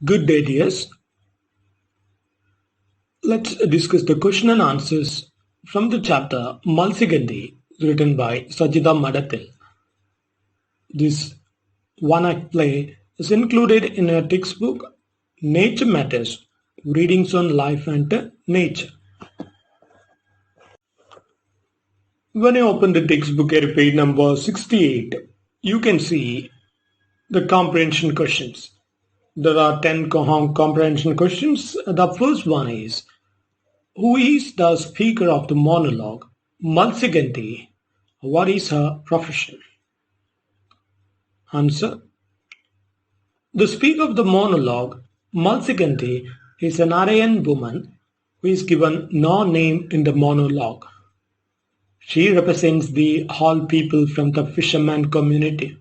Good day, dears. Let's discuss the question and answers from the chapter Matsyagandhi, written by Sajitha Madathil. This one-act play is included in a textbook, Nature Matters, Readings on Life and Nature. When I open the textbook at page number 68, you can see the comprehension questions. There are 10 comprehension questions. The first one is, who is the speaker of the monologue? Matsyagandhi. What is her profession? Answer. The speaker of the monologue, Matsyagandhi, is an Aryan woman who is given no name in the monologue. She represents the whole people from the fisherman community.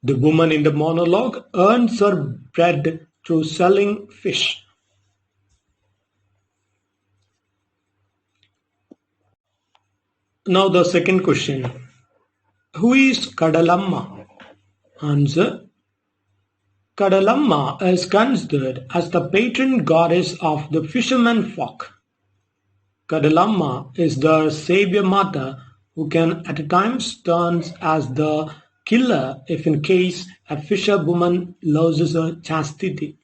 The woman in the monologue earns her bread through selling fish. Now the second question. Who is Kadalamma? Answer. Kadalamma is considered as the patron goddess of the fishermen folk. Kadalamma is the savior mother who can at times turn as the killer if in case a fisherwoman loses her chastity.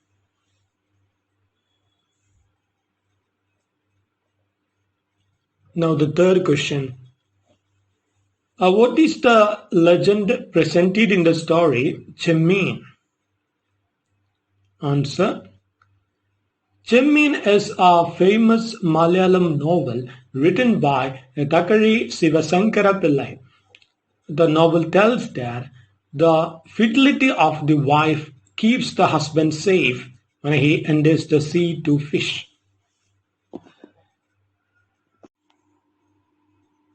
Now the third question. What is the legend presented in the story Chemmin? Answer. Chemmin is a famous Malayalam novel written by Thakari Sivasankara Pillai. The novel tells that the fidelity of the wife keeps the husband safe when he enters the sea to fish.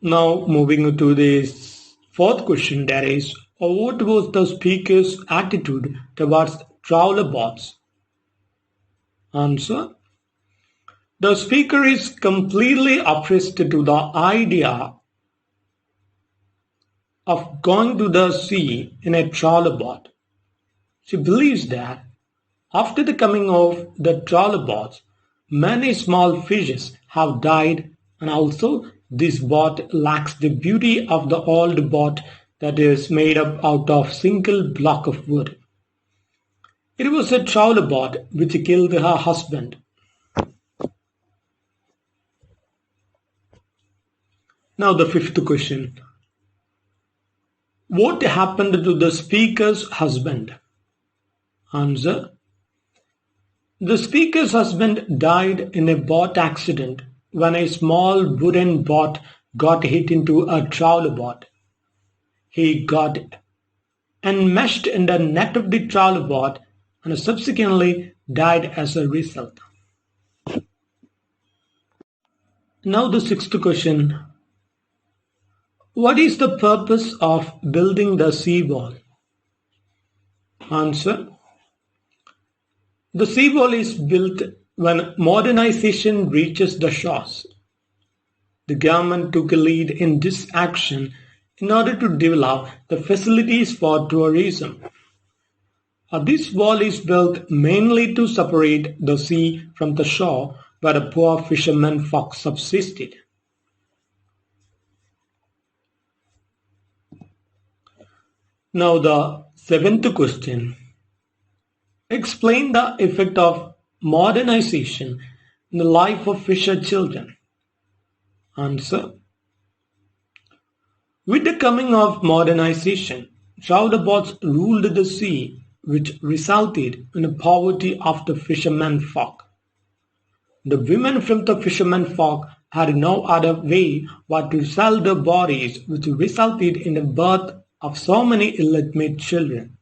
Now moving to this fourth question, that is, what was the speaker's attitude towards trawler boats? Answer. The speaker is completely opposed to the idea of going to the sea in a trawler boat. She believes that after the coming of the trawler boats, many small fishes have died, and also this boat lacks the beauty of the old boat that is made up out of single block of wood. It was a trawler boat which killed her husband. Now the fifth question. What happened to the speaker's husband? Answer. The speaker's husband died in a boat accident when a small wooden boat got hit into a trawler boat. He got enmeshed in the net of the trawler boat and subsequently died as a result. Now the sixth question. What is the purpose of building the seawall? Answer. The seawall is built when modernization reaches the shores. The government took a lead in this action in order to develop the facilities for tourism. This wall is built mainly to separate the sea from the shore where the poor fishermen folk subsisted. Now the seventh question. Explain the effect of modernization in the life of fisher children. Answer. With the coming of modernization, trawler boats ruled the sea, which resulted in the poverty of the fishermen folk. The women from the fishermen folk had no other way but to sell their bodies, which resulted in the birth of so many illegitimate children.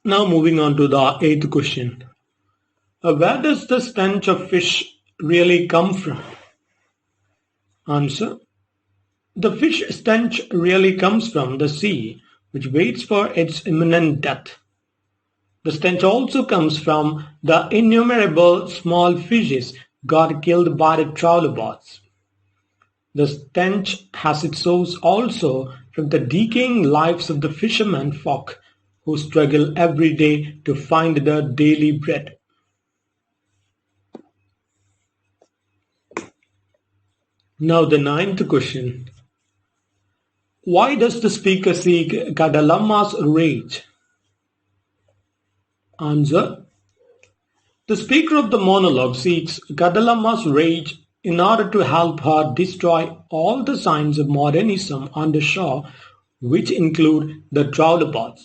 Now moving on to the eighth question. Where does the stench of fish really come from? Answer. The fish stench really comes from the sea, which waits for its imminent death. The stench also comes from the innumerable small fishes got killed by the trawler boats. The stench has its source also from the decaying lives of the fishermen folk who struggle every day to find their daily bread. Now the ninth question. Why does the speaker seek Kadalamma's rage? Answer. The speaker of the monologue seeks Kadalamma's rage in order to help her destroy all the signs of modernism on the shore, which include the trawlerboats.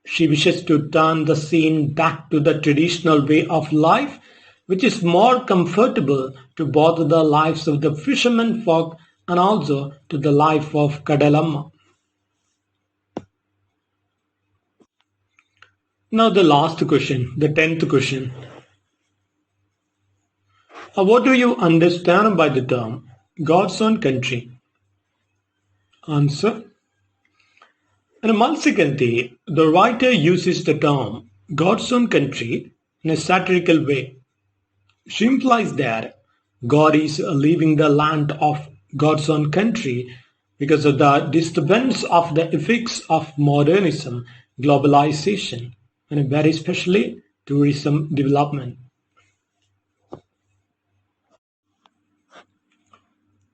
She wishes to turn the scene back to the traditional way of life, which is more comfortable to both the lives of the fishermen folk and also to the life of Kadalamma. Now the last question, the 10th question. What do you understand by the term God's own country? Answer. In Matsyagandhi, the writer uses the term God's own country in a satirical way. She implies that God is leaving the land of God's own country because of the disturbance of the effects of modernism, globalization, and very especially tourism development.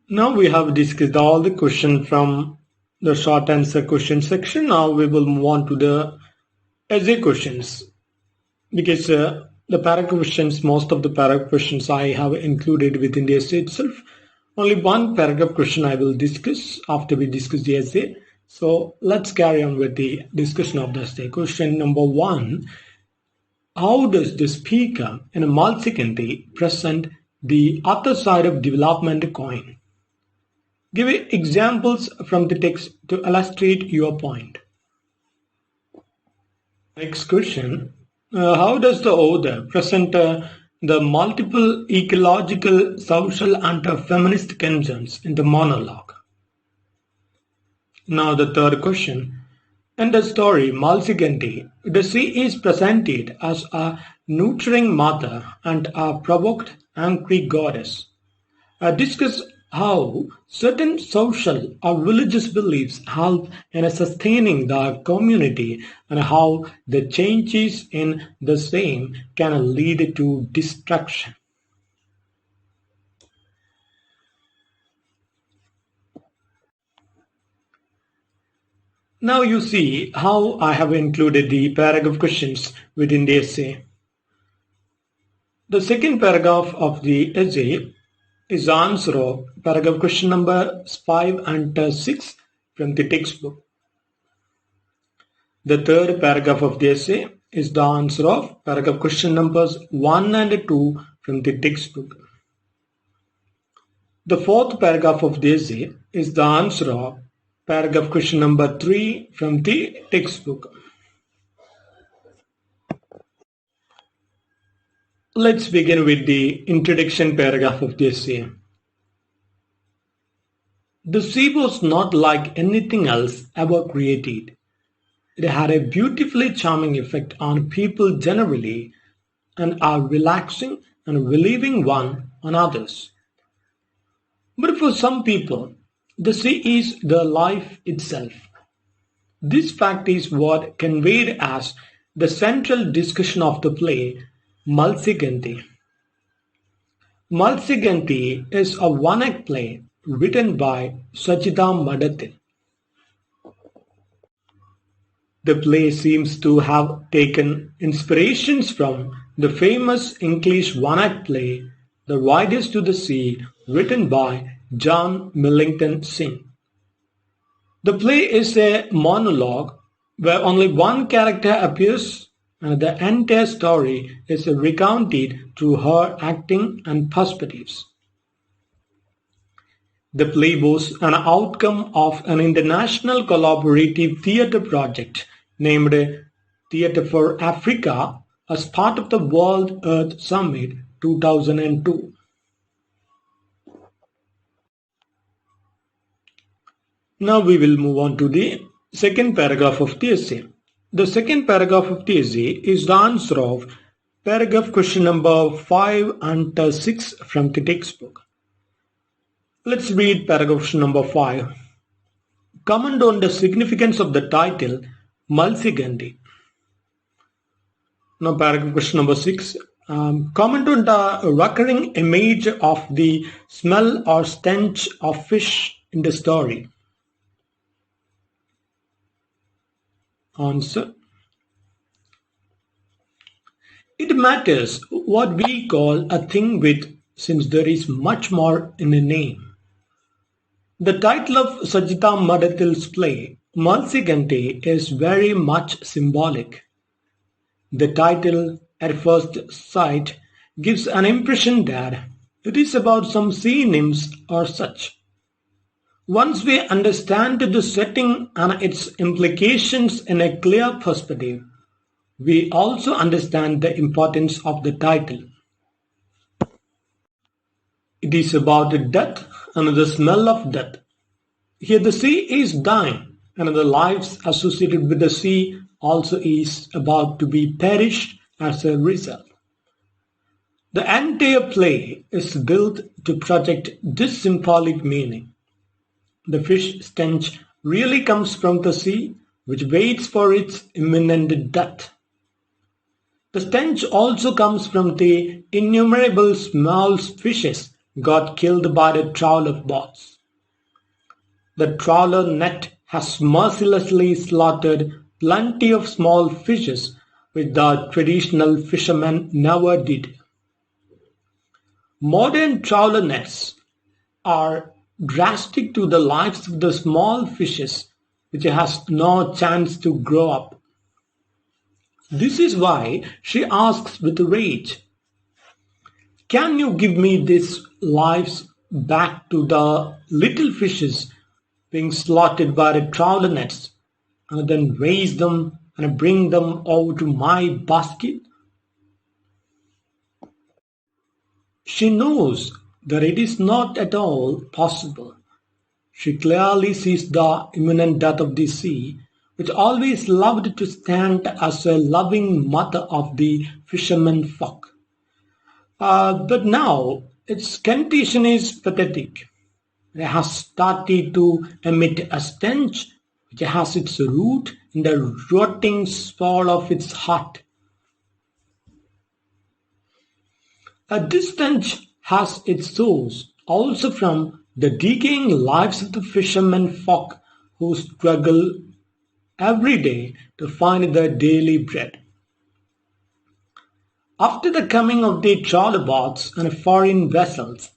Now we have discussed all the questions from the short answer question section. Now we will move on to the essay questions, because the paragraph questions, most of the paragraph questions I have included within the essay itself. Only one paragraph question I will discuss after we discuss the essay. So let's carry on with the discussion of the essay. Question number 1. How does the speaker in a Matsyagandhi present the other side of development coin? Give examples from the text to illustrate your point. Next question. How does the author present the multiple ecological, social and feminist concerns in the monologue? Now the third question. In the story Matsyagandhi, the sea is presented as a nurturing mother and a provoked, angry goddess. Discuss how certain social or religious beliefs help in sustaining the community and how the changes in the same can lead to destruction. Now you see how I have included the paragraph questions within the essay. The second paragraph of the essay is the answer of paragraph question number 5 and 6 from the textbook. The third paragraph of the essay is the answer of paragraph question numbers 1 and 2 from the textbook. The fourth paragraph of the essay is the answer of paragraph question number 3 from the textbook. Let's begin with the introduction paragraph of the essay. The sea was not like anything else ever created. It had a beautifully charming effect on people generally and a relaxing and relieving one on others. But for some people, the sea is the life itself. This fact is what conveyed as the central discussion of the play Matsyagandhi. Matsyagandhi is a one-act play written by Sajitha Madathil. The play seems to have taken inspirations from the famous English one-act play The Riders to the Sea, written by John Millington Synge. The play is a monologue where only one character appears and the entire story is recounted through her acting and perspectives. The play was an outcome of an international collaborative theatre project named Theatre for Africa as part of the World Earth Summit 2002. Now we will move on to the second paragraph of the essay. The second paragraph of the essay is the answer of paragraph question number 5 and 6 from the textbook. Let's read paragraph question number 5. comment on the significance of the title Matsyagandhi. Now, paragraph question number 6. Comment on the recurring image of the smell or stench of fish in the story. Answer. It matters what we call a thing with, since there is much more in a name. The title of Sajitha Madathil's play, Matsyagandhi, is very much symbolic. The title, at first sight, gives an impression that it is about some sea nymphs or such. Once we understand the setting and its implications in a clear perspective, we also understand the importance of the title. It is about death and the smell of death. Here the sea is dying, and the lives associated with the sea also is about to be perished as a result. The entire play is built to project this symbolic meaning. The fish stench really comes from the sea, which waits for its imminent death. The stench also comes from the innumerable small fishes got killed by the trawler boats. The trawler net has mercilessly slaughtered plenty of small fishes which the traditional fishermen never did. Modern trawler nets are drastic to the lives of the small fishes which has no chance to grow up. This is why she asks with rage, "Can you give me these lives back to the little fishes being slaughtered by the trawler nets, and then raise them and bring them over to my basket?" She knows that it is not at all possible. She clearly sees the imminent death of the sea, which always loved to stand as a loving mother of the fishermen folk. But now its condition is pathetic. It has started to emit a stench which has its root in the rotting soul of its heart. This stench has its source also from the decaying lives of the fishermen folk who struggle every day to find their daily bread. After the coming of the trawler boats and foreign vessels,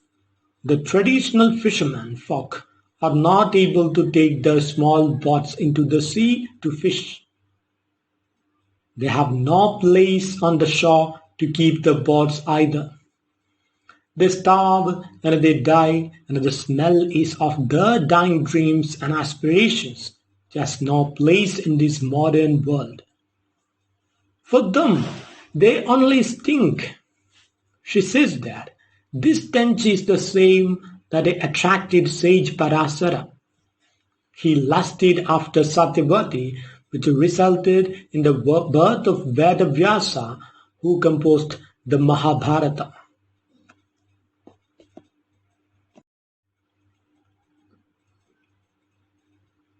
the traditional fishermen folk are not able to take their small boats into the sea to fish. They have no place on the shore to keep the boats either. They starve and they die, and the smell is of their dying dreams and aspirations, which has no place in this modern world. For them, they only stink. She says that this stench is the same that attracted sage Parasara. He lusted after Satyavati, which resulted in the birth of Vedavyasa, who composed the Mahabharata.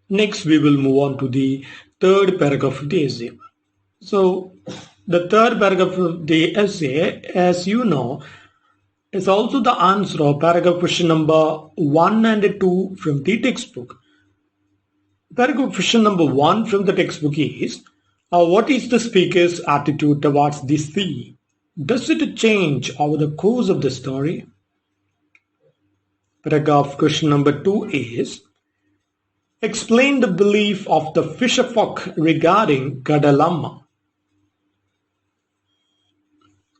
Next, we will move on to the third paragraph of the essay. So, the third paragraph of the essay, as you know, is also the answer of paragraph question number 1 and 2 from the textbook. Paragraph question number 1 from the textbook is, what is the speaker's attitude towards the sea? Does it change over the course of the story? Paragraph question number 2 is, explain the belief of the fisher folk regarding Kadalamma.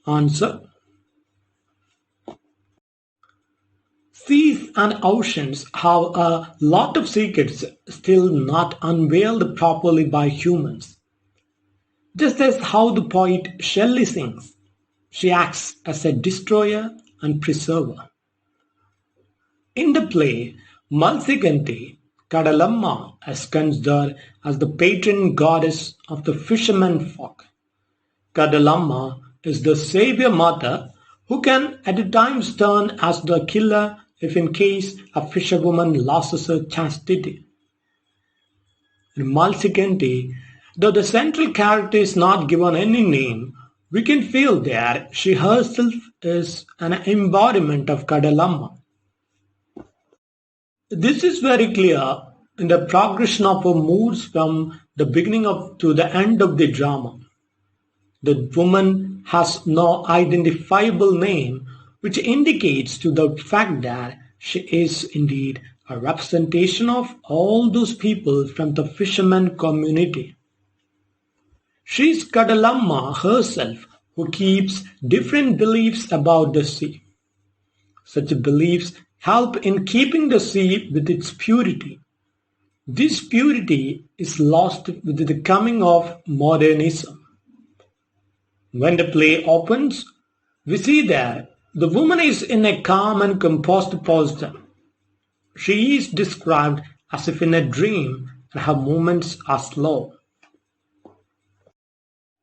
Answer. Seas and oceans have a lot of secrets still not unveiled properly by humans. Just as how the poet Shelley sings, she acts as a destroyer and preserver. In the play, Matsyagandhi, Kadalamma is considered as the patron goddess of the fishermen folk. Kadalamma is the savior mother who can at times turn as the killer if in case a fisherwoman loses her chastity. In Matsyagandhi, though the central character is not given any name, we can feel that she herself is an embodiment of Kadalamma. This is very clear in the progression of her moods from the beginning to the end of the drama. The woman has no identifiable name, which indicates to the fact that she is indeed a representation of all those people from the fisherman community. She is Kadalamma herself, who keeps different beliefs about the sea. Such beliefs help in keeping the sea with its purity. This purity is lost with the coming of modernism. When the play opens, we see that the woman is in a calm and composed posture. She is described as if in a dream, and her movements are slow.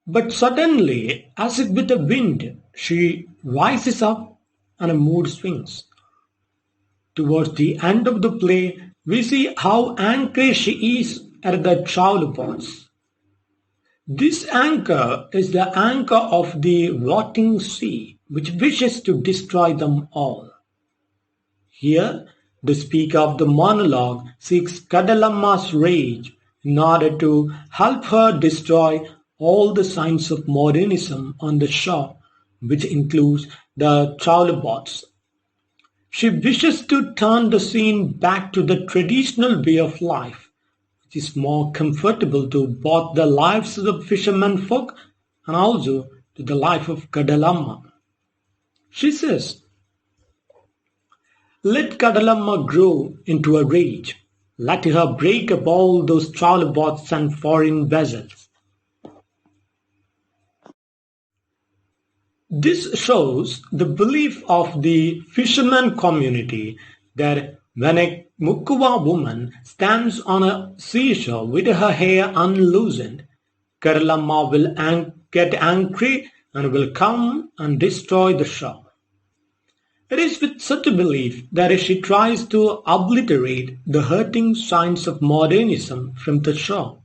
But suddenly, as if with a wind, she rises up and a mood swings. Towards the end of the play, we see how angry she is at the trawlboats. This anchor is the anchor of the rotting sea, which wishes to destroy them all. Here, the speaker of the monologue seeks Kadalamma's rage in order to help her destroy all the signs of modernism on the shore, which includes the trawlboats. She wishes to turn the scene back to the traditional way of life, which is more comfortable to both the lives of the fishermen folk and also to the life of Kadalamma. She says, "Let Kadalamma grow into a rage. Let her break up all those trawlboats and foreign vessels." This shows the belief of the fisherman community that when a Mukkuva woman stands on a seashore with her hair unloosened, Kadalamma will get angry and will come and destroy the shore. It is with such a belief that she tries to obliterate the hurting signs of modernism from the shore.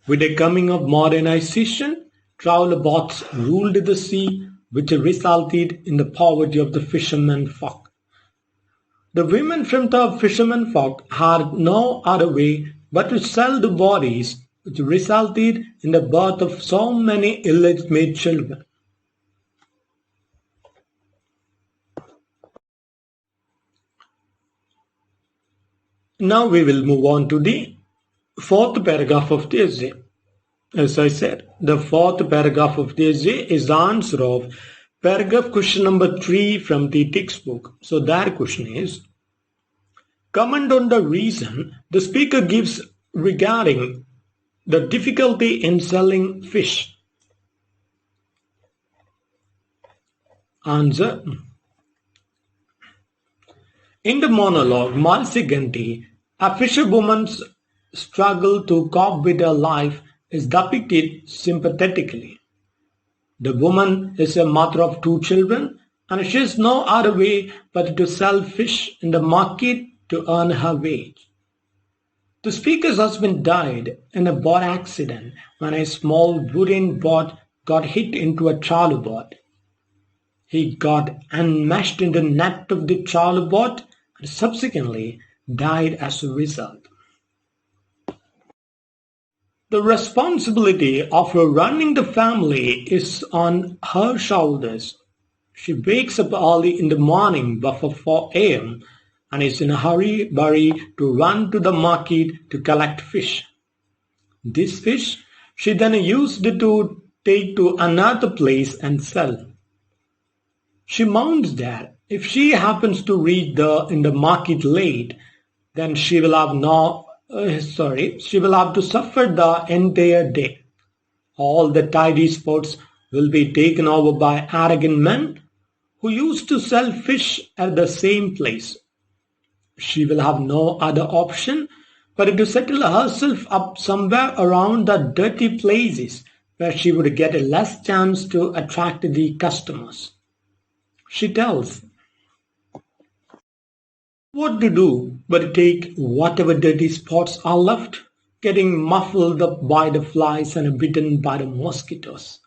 With the coming of modernization, trawlboats ruled the sea, which resulted in the poverty of the fishermen folk. The women from the fishermen folk had no other way but to sell the bodies, which resulted in the birth of so many illegitimate children. Now we will move on to the fourth paragraph of the essay. As I said, the fourth paragraph of the essay is the answer of paragraph question number 3 from the textbook. So that question is, comment on the reason the speaker gives regarding the difficulty in selling fish. Answer. In the monologue, Matsyagandhi, a fisherwoman's struggle to cope with her life is depicted sympathetically. The woman is a mother of 2 children, and she has no other way but to sell fish in the market to earn her wage. The speaker's husband died in a boat accident when a small wooden boat got hit into a trawlboat. He got enmeshed in the net of the trawlboat and subsequently died as a result. The responsibility of running the family is on her shoulders. She wakes up early in the morning before 4 a.m. and is in a hurry to run to the market to collect fish. This fish she then used to take to another place and sell. She mourns that if she happens to reach in the market late, then she will have to suffer the entire day. All the tidy spots will be taken over by arrogant men who used to sell fish at the same place. She will have no other option but to settle herself up somewhere around the dirty places where she would get a less chance to attract the customers. She tells, What to do but take whatever dirty spots are left, getting muffled up by the flies and bitten by the mosquitoes.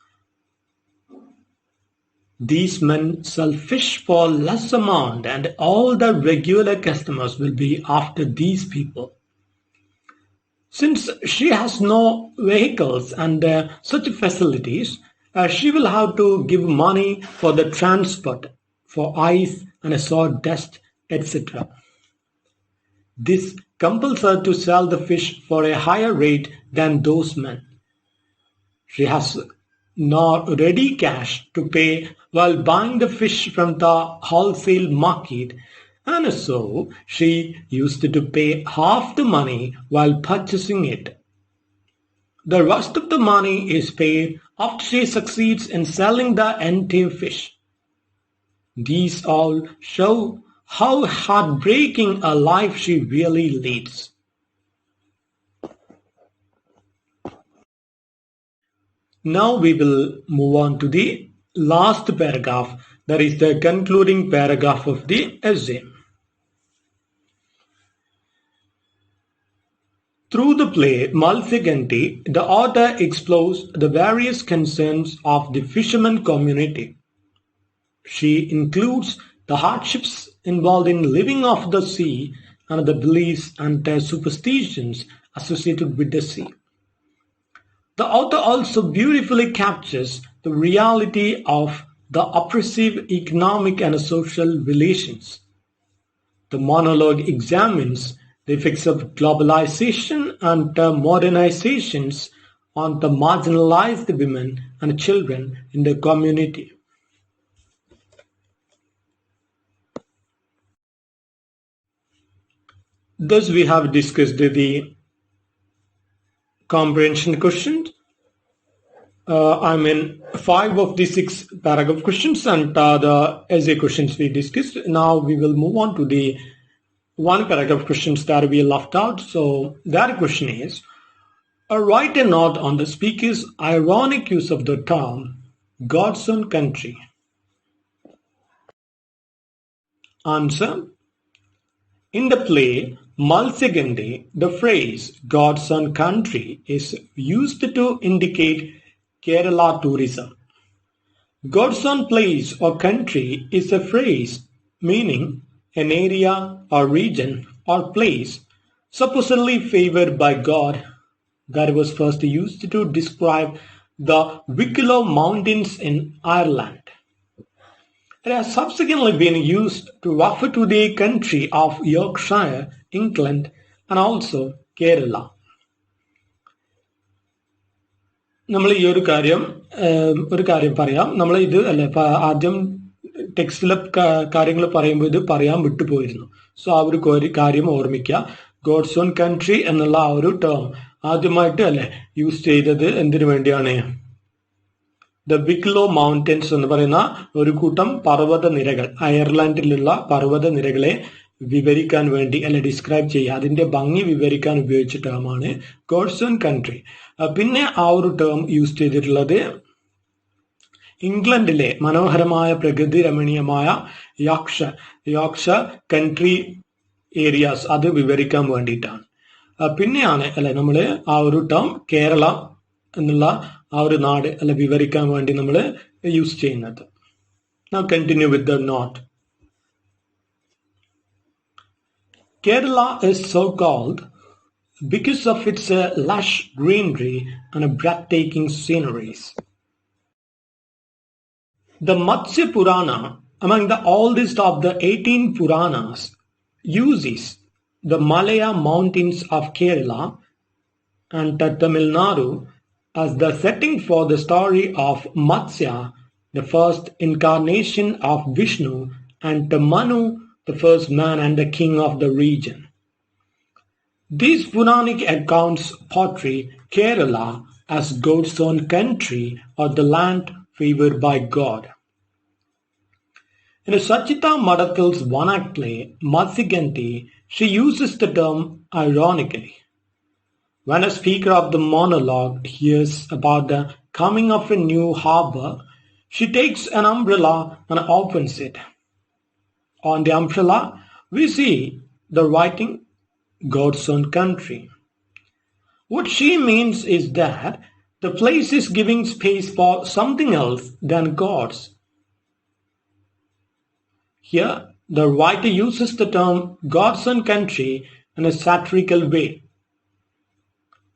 These men sell fish for less amount and all the regular customers will be after these people. Since she has no vehicles and such facilities, she will have to give money for the transport, for ice and sawdust, etc. This compels her to sell the fish for a higher rate than those men. She has no ready cash to pay while buying the fish from the wholesale market, and so she used to pay half the money while purchasing it. The rest of the money is paid after she succeeds in selling the entire fish. These all show how heartbreaking a life she really leads. Now we will move on to the last paragraph, that is the concluding paragraph of the essay. Through the play Matsyagandhi, the author explores the various concerns of the fisherman community. She includes the hardships involved in living off the sea and the beliefs and superstitions associated with the sea. The author also beautifully captures the reality of the oppressive economic and social relations. The monologue examines the effects of globalization and modernizations on the marginalized women and children in the community. Thus, we have discussed the comprehension questions. 5 of the 6 paragraph questions and the essay questions we discussed. Now we will move on to the 1 paragraph questions that we left out. So that question is, write a note on the speaker's ironic use of the term God's own country. Answer. In the play Matsyagandhi, the phrase God's own country is used to indicate Kerala tourism. God's own place or country is a phrase meaning an area or region or place supposedly favored by God that was first used to describe the Wicklow Mountains in Ireland. It has subsequently been used to refer to the country of Yorkshire, England, and also Kerala. നമ്മൾ ഈ ഒരു കാര്യം പറയാം. നമ്മൾ ഇത് അല്ലെ ആദ്യം ടെക്സ്റ്റിലെ കാര്യങ്ങൾ പറയുമ്പോൾ ഇത് പറയാൻ വിട്ടുപോയിരുന്നു. സോ ആ ഒരു കാര്യം ഓർമ്മിക്കുക. ഗോഡ്സ് ഓൺ കൺട്രി എന്നുള്ള ആ ഒരു ടേം ആദ്യമായിട്ട് അല്ലെ യൂസ് ചെയ്തത് എന്തിനു വേണ്ടിയാണ്? ദ വിക്ലോ മൗണ്ടൻസ് എന്ന് പറയുന്ന ഒരു കൂട്ടം പർവ്വത നിരകൾ, അയർലാൻഡിലുള്ള പർവ്വത നിരകളെ വിവരിക്കാൻ വേണ്ടി അല്ലെ ഡിസ്ക്രൈബ് ചെയ്യുക, അതിന്റെ ഭംഗി വിവരിക്കാൻ ഉപയോഗിച്ച ടേമാണ് ഗോഡ്സ് ഓൺ കൺട്രി. പിന്നെ ആ ഒരു ടേം യൂസ് ചെയ്തിട്ടുള്ളത് ഇംഗ്ലണ്ടിലെ മനോഹരമായ പ്രകൃതി രമണീയമായ യോർക്ക്ഷയർ കൺട്രി ഏരിയാസ് അത് വിവരിക്കാൻ വേണ്ടിയിട്ടാണ്. പിന്നെയാണ് അല്ലെ നമ്മൾ ആ ഒരു ടേം കേരള എന്നുള്ള ആ ഒരു നാട് അല്ലെ വിവരിക്കാൻ വേണ്ടി നമ്മൾ യൂസ് ചെയ്യുന്നത്. Now continue with the note. Kerala is so called because of its lush greenery and breathtaking sceneries. The Matsya Purana, among the oldest of the 18 Puranas, uses the Malaya mountains of Kerala and Tamil Nadu as the setting for the story of Matsya, the first incarnation of Vishnu, and Manu, the first man and the king of the region. These Puranic accounts portray Kerala as God's own country or the land favored by God. In Sajitha Madathil's one-act play, Matsyagandhi, she uses the term ironically. When a speaker of the monologue hears about the coming of a new harbor, she takes an umbrella and opens it. On the umbrella, we see the writing God's own country. What she means is that the place is giving space for something else than God's. Here, the writer uses the term God's own country in a satirical way.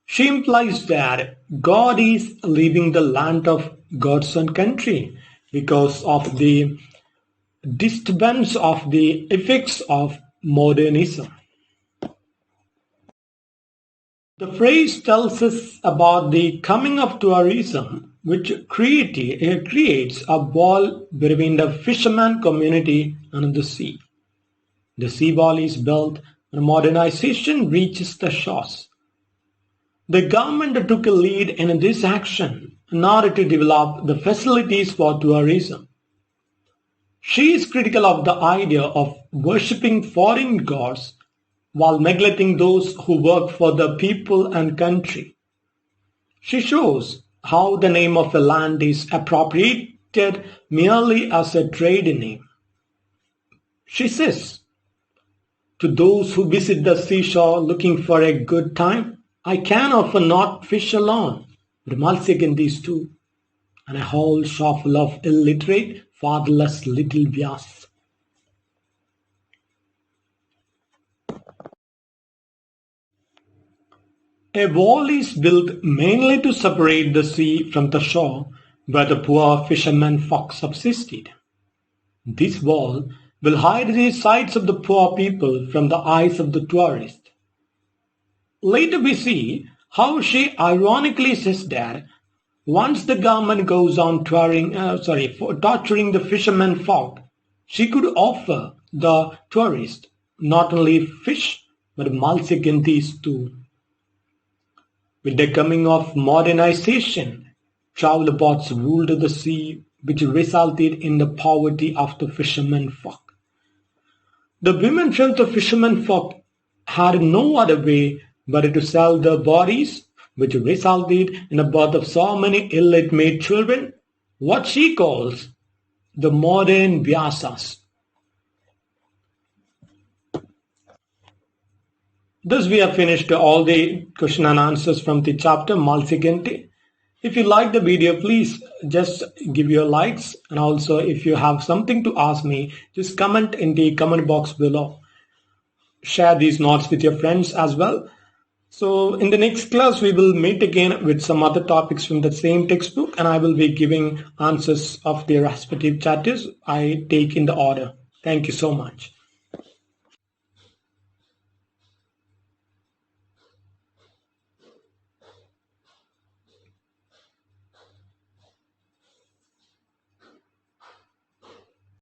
She implies that God is leaving the land of God's own country because of the disturbance of the effects of modernism. The phrase tells us about the coming of tourism, which creates a wall between the fisherman community and the sea. The sea wall is built when modernization reaches the shores. The government took a lead in this action in order to develop the facilities for tourism. She is critical of the idea of worshipping foreign gods while neglecting those who work for the people and country. She shows how the name of a land is appropriated merely as a trade name. She says, to those who visit the seashore looking for a good time, I can often not fish alone, but Matsyagandhi too, and a whole showful of illiterate, fatherless little Vyas. A wall is built mainly to separate the sea from the shore where the poor fishermen folk subsisted. This wall will hide the sights of the poor people from the eyes of the tourist. Later we see how she ironically says that once the government goes on torturing the fishermen folk, she could offer the tourist not only fish but Matsyagandhis too. With the coming of modernization, travel boats ruled the sea, which resulted in the poverty of the fishermen folk. The women from the fishermen folk had no other way but to sell their bodies, which resulted in the birth of so many ill-made children, what she calls the modern Vyasas. Thus we have finished all the question and answers from the chapter Matsyagandhi. If you like the video, please just give your likes, and also if you have something to ask me, just comment in the comment box below. Share these notes with your friends as well. So in the next class, we will meet again with some other topics from the same textbook, and I will be giving answers of the respective chapters I take in the order. Thank you so much.